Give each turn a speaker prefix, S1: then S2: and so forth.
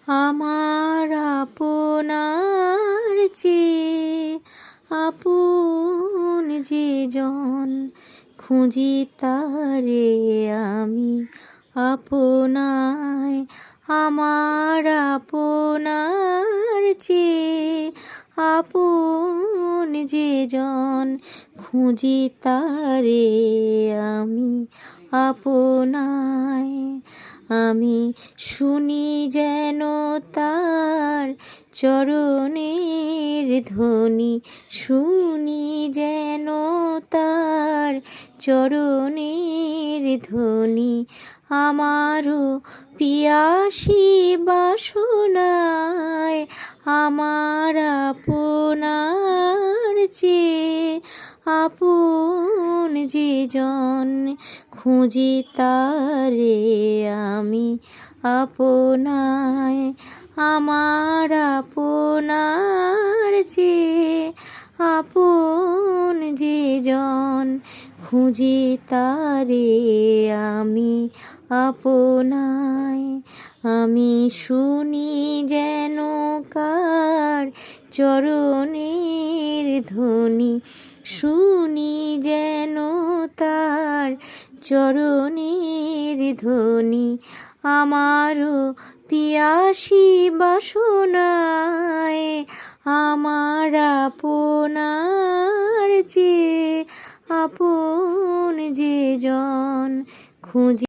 S1: আমার আপনার চেয়ে আপন যে জন, খুঁজি তারে আমি আপনায়। আমার আপনার চেয়ে আপন যে জন, খুঁজি তারে আমি আপনায়। আমি শুনি যেন তার চরণের ধ্বনি, শুনি যেন তার চরণের ধ্বনি। আমারও পিয়াসী বাসনায়, আমার আপনার চেয়ে আপন যে জন, খুঁজি তারে আমি আপনায়। আমার আপনার চেয়ে আপন যে জন, খুঁজি তারে আমি আপনায়। আমি শুনি যেন কার চরণের ধ্বনি, শুনি যেন তার চরণের ধ্বনি। আমারও পিয়াসী বাসনায়, আমার আপনার চেয়ে আপন যে জন, খুঁজি